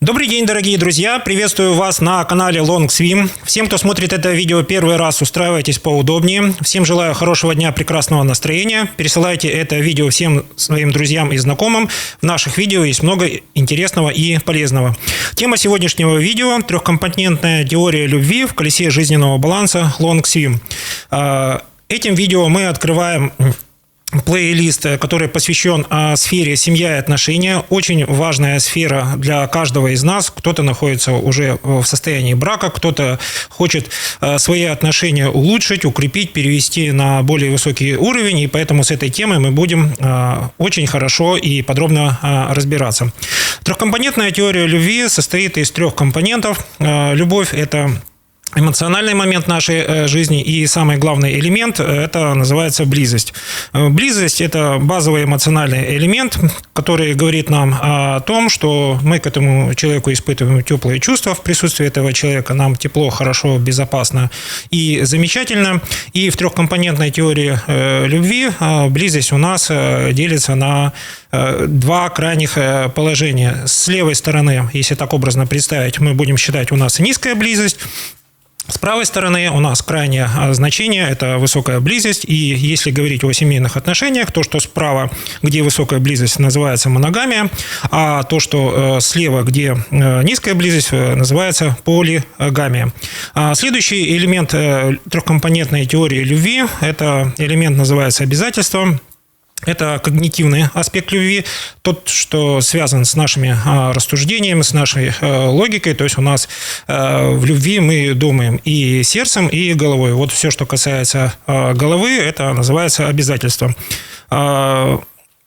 Добрый день, дорогие друзья! Приветствую вас на канале Long Swim. Всем, кто смотрит это видео первый раз, устраивайтесь поудобнее. Всем желаю хорошего дня, прекрасного настроения. Пересылайте это видео всем своим друзьям и знакомым. В наших видео есть много интересного и полезного. Тема сегодняшнего видео – трехкомпонентная теория любви в колесе жизненного баланса Long Swim. Этим видео мы открываем плейлист, который посвящен сфере семья и отношения. Очень важная сфера для каждого из нас. Кто-то находится уже в состоянии брака, кто-то хочет свои отношения улучшить, укрепить, перевести на более высокий уровень. И поэтому с этой темой мы будем очень хорошо и подробно разбираться. Трехкомпонентная теория любви состоит из трех компонентов. Любовь – это эмоциональный момент нашей жизни, и самый главный элемент – это называется близость. Близость – это базовый эмоциональный элемент, который говорит нам о том, что мы к этому человеку испытываем теплые чувства в присутствии этого человека, нам тепло, хорошо, безопасно и замечательно. И в трехкомпонентной теории любви близость у нас делится на два крайних положения. С левой стороны, если так образно представить, мы будем считать, у нас низкая близость. С правой стороны у нас крайнее значение – это высокая близость. И если говорить о семейных отношениях, то, что справа, где высокая близость, называется моногамия, а то, что слева, где низкая близость, называется полигамия. Следующий элемент трехкомпонентной теории любви – это элемент, называется обязательство. Это когнитивный аспект любви, тот, что связан с нашими рассуждениями, с нашей логикой. То есть у нас в любви мы думаем и сердцем, и головой. Вот все, что касается головы, это называется обязательством.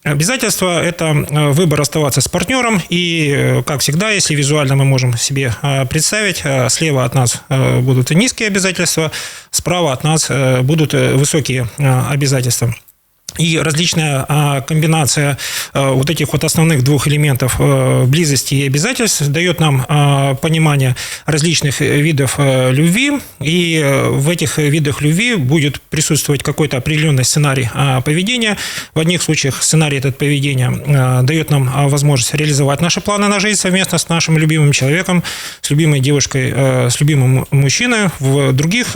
Обязательство – это выбор оставаться с партнером. И, как всегда, если визуально мы можем себе представить, слева от нас будут низкие обязательства, справа от нас будут высокие обязательства. И различная комбинация вот этих вот основных двух элементов близости и обязательств дает нам понимание различных видов любви. И в этих видах любви будет присутствовать какой-то определенный сценарий поведения. В одних случаях сценарий этот поведения дает нам возможность реализовать наши планы на жизнь совместно с нашим любимым человеком, с любимой девушкой, с любимым мужчиной. В других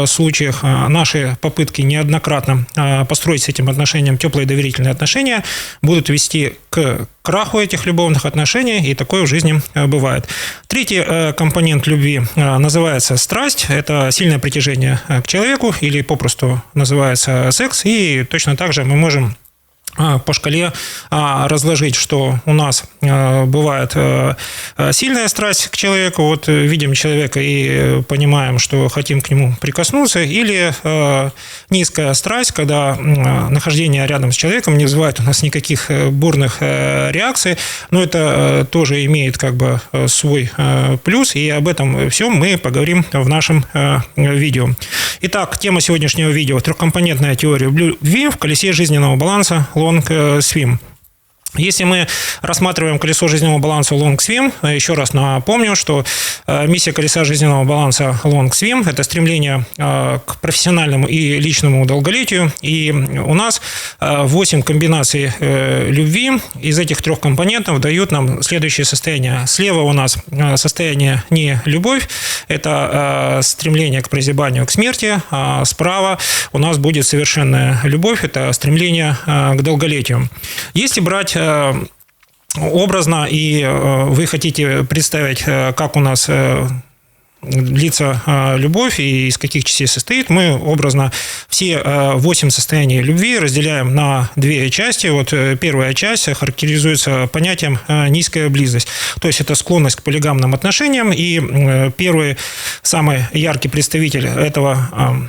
случаях наши попытки неоднократно построить с этим отношениям теплые доверительные отношения будут вести к краху этих любовных отношений, и такое в жизни бывает. Третий компонент любви называется страсть. Это сильное притяжение к человеку, или попросту называется секс. И точно так же мы можем по шкале разложить, что у нас бывает сильная страсть к человеку, вот видим человека и понимаем, что хотим к нему прикоснуться, или низкая страсть, когда нахождение рядом с человеком не вызывает у нас никаких бурных реакций, но это тоже имеет как бы свой плюс, и об этом всем мы поговорим в нашем видео. Итак, тема сегодняшнего видео – трехкомпонентная теория любви в колесе жизненного баланса Long Swim. Если мы рассматриваем колесо жизненного баланса Long Swim, еще раз напомню, что миссия колеса жизненного баланса Long Swim – это стремление к профессиональному и личному долголетию. И у нас 8 комбинаций любви. Из этих трех компонентов дают нам следующее состояние. Слева у нас состояние не любовь, это стремление к прозябанию, к смерти. А справа у нас будет совершенная любовь, это стремление к долголетию. Если брать образно, и вы хотите представить, как у нас длится любовь и из каких частей состоит, мы образно все 8 состояний любви разделяем на две части. Вот первая часть характеризуется понятием низкая близость. То есть это склонность к полигамным отношениям. И первый, самый яркий представитель этого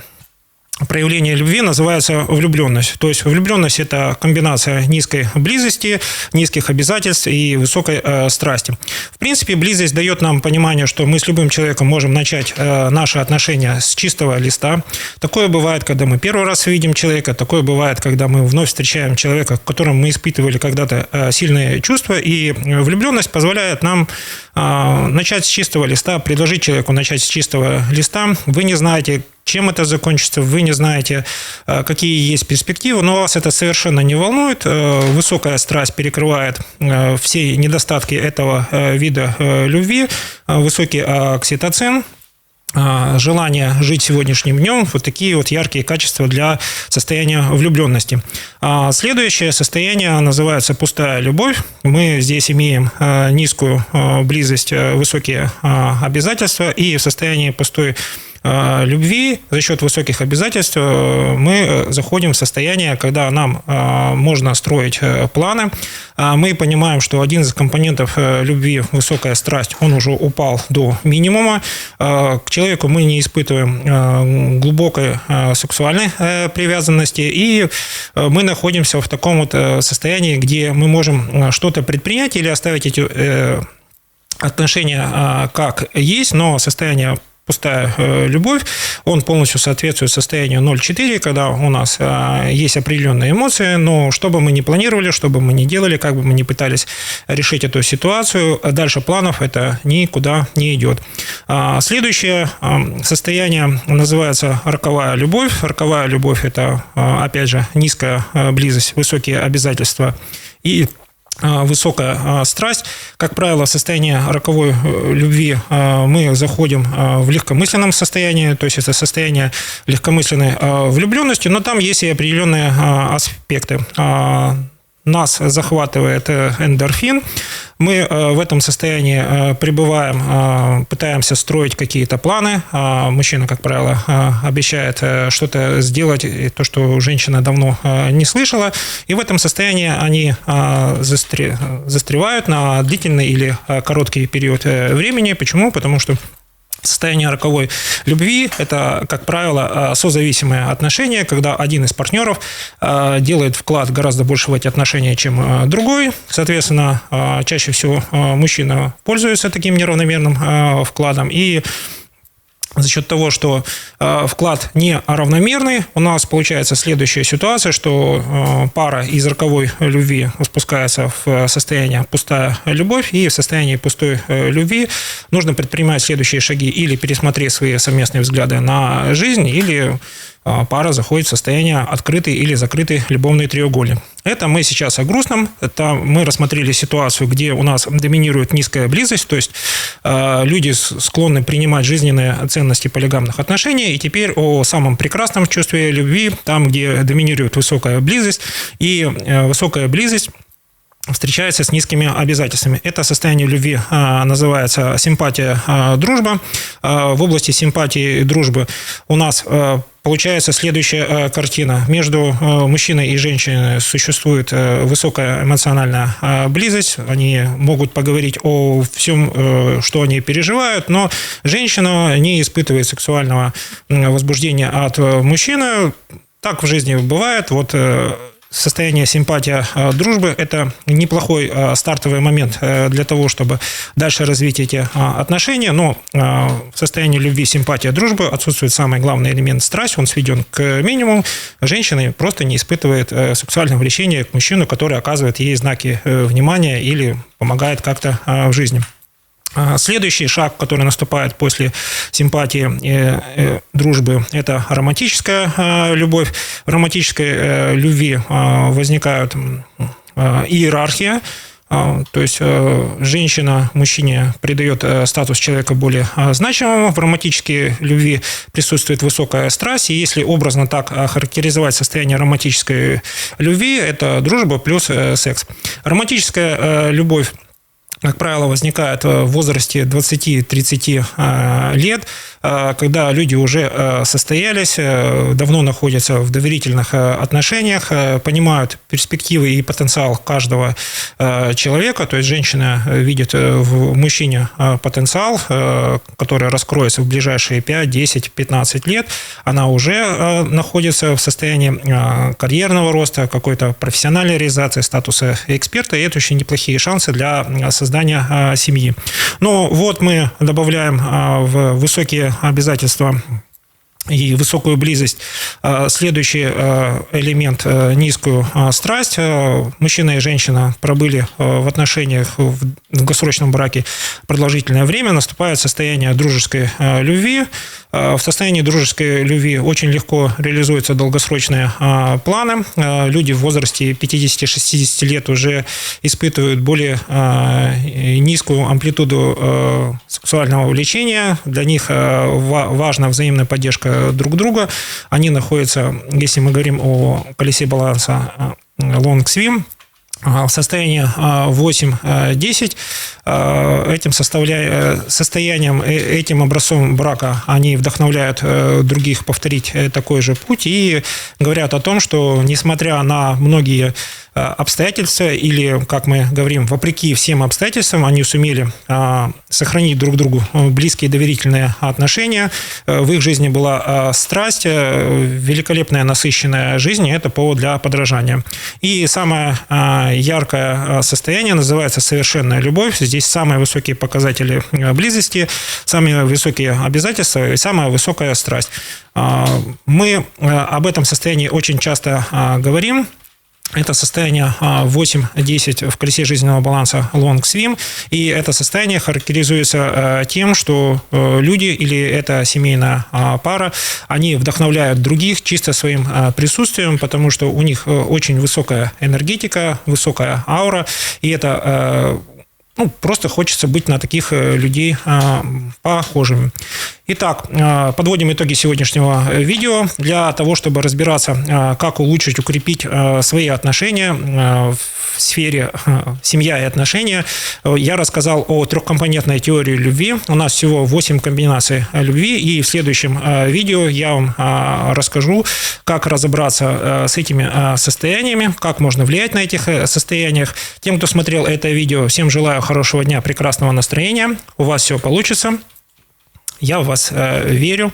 проявление любви называется влюбленность. То есть влюбленность – это комбинация низкой близости, низких обязательств и высокой страсти. В принципе, близость дает нам понимание, что мы с любым человеком можем начать наши отношения с чистого листа. Такое бывает, когда мы первый раз видим человека, такое бывает, когда мы вновь встречаем человека, к которому мы испытывали когда-то сильные чувства. И влюбленность позволяет нам начать с чистого листа, предложить человеку начать с чистого листа. Вы не знаете, чем это закончится, вы не знаете, какие есть перспективы, но вас это совершенно не волнует. Высокая страсть перекрывает все недостатки этого вида любви, высокий окситоцин, желание жить сегодняшним днем, вот такие вот яркие качества для состояния влюбленности. Следующее состояние называется пустая любовь. Мы здесь имеем низкую близость, высокие обязательства, и в состоянии пустой любви за счет высоких обязательств мы заходим в состояние, когда нам можно строить планы. Мы понимаем, что один из компонентов любви, высокая страсть, он уже упал до минимума. К человеку мы не испытываем глубокой сексуальной привязанности, и мы находимся в таком вот состоянии, где мы можем что-то предпринять или оставить эти отношения как есть, но состояние пустая любовь, он полностью соответствует состоянию 0,4, когда у нас есть определенные эмоции, но что бы мы ни планировали, что бы мы ни делали, как бы мы ни пытались решить эту ситуацию, дальше планов это никуда не идет. Следующее состояние называется роковая любовь. Роковая любовь – это, опять же, низкая близость, высокие обязательства и высокая страсть. Как правило, в состоянии роковой любви мы заходим в легкомысленном состоянии, то есть это состояние легкомысленной влюбленности, но там есть и определенные аспекты. Нас захватывает эндорфин, мы в этом состоянии пребываем, пытаемся строить какие-то планы. Мужчина, как правило, обещает что-то сделать, то, что женщина давно не слышала. И в этом состоянии они застревают на длительный или короткий период времени. Почему? Потому что состояние роковой любви – это, как правило, созависимые отношения, когда один из партнеров делает вклад гораздо больше в эти отношения, чем другой. Соответственно, чаще всего мужчина пользуется таким неравномерным вкладом, и за счет того, что вклад неравномерный, у нас получается следующая ситуация, что пара из роковой любви спускается в состояние пустая любовь, и в состоянии пустой любви нужно предпринимать следующие шаги: или пересмотреть свои совместные взгляды на жизнь, или пара заходит в состояние открытый или закрытый любовный треугольник. Это мы сейчас о грустном. Это мы рассмотрели ситуацию, где у нас доминирует низкая близость, то есть люди склонны принимать жизненные ценности полигамных отношений. И теперь о самом прекрасном чувстве любви, там, где доминирует высокая близость, и высокая близость встречается с низкими обязательствами. Это состояние любви называется симпатия, дружба. В области симпатии и дружбы у нас получается следующая картина. Между мужчиной и женщиной существует высокая эмоциональная близость. Они могут поговорить о всем, что они переживают, но женщина не испытывает сексуального возбуждения от мужчины. Так в жизни бывает. Вот состояние симпатия, дружбы – это неплохой стартовый момент для того, чтобы дальше развить эти отношения, но в состоянии любви, симпатия, дружбы отсутствует самый главный элемент – страсть, он сведен к минимуму. Женщина просто не испытывает сексуального влечения к мужчину, который оказывает ей знаки внимания или помогает как-то в жизни. Следующий шаг, который наступает после симпатии и дружбы, это романтическая любовь. В романтической любви возникает иерархия. То есть женщина мужчине придает статус человека более значимому. В романтической любви присутствует высокая страсть. И если образно так характеризовать состояние романтической любви, это дружба плюс секс. Романтическая любовь, как правило, возникает в возрасте 20-30 лет, когда люди уже состоялись, давно находятся в доверительных отношениях, понимают перспективы и потенциал каждого человека. То есть женщина видит в мужчине потенциал, который раскроется в ближайшие 5, 10, 15 лет. Она уже находится в состоянии карьерного роста, какой-то профессиональной реализации, статуса эксперта, и это очень неплохие шансы для создания семьи. Но вот мы добавляем в высокие обязательства и высокую близость. Следующий элемент – низкую страсть. Мужчина и женщина пробыли в отношениях в долгосрочном браке продолжительное время, наступает состояние дружеской любви. В состоянии дружеской любви очень легко реализуются долгосрочные планы. Люди в возрасте 50-60 лет уже испытывают более низкую амплитуду сексуального влечения. Для них важна взаимная поддержка друг друга. Они находятся, если мы говорим о колесе баланса long swim, в состоянии 8-10, этим образцом брака они вдохновляют других повторить такой же путь и говорят о том, что несмотря на многие обстоятельства, или, как мы говорим, вопреки всем обстоятельствам, они сумели сохранить друг другу близкие доверительные отношения. В их жизни была страсть, великолепная насыщенная жизнь, и это повод для подражания. И самое яркое состояние называется совершенная любовь. Здесь самые высокие показатели близости, самые высокие обязательства и самая высокая страсть. Мы об этом состоянии очень часто говорим. Это состояние 8-10 в колесе жизненного баланса long swim, и это состояние характеризуется тем, что люди или эта семейная пара, они вдохновляют других чисто своим присутствием, потому что у них очень высокая энергетика, высокая аура, и это просто хочется быть на таких людей похожими. Итак, подводим итоги сегодняшнего видео. Для того, чтобы разбираться, как улучшить, укрепить свои отношения в сфере семья и отношения, я рассказал о трехкомпонентной теории любви. У нас всего 8 комбинаций любви, и в следующем видео я вам расскажу, как разобраться с этими состояниями, как можно влиять на этих состояниях. Тем, кто смотрел это видео, всем желаю хорошего дня, прекрасного настроения. У вас все получится. Я в вас верю.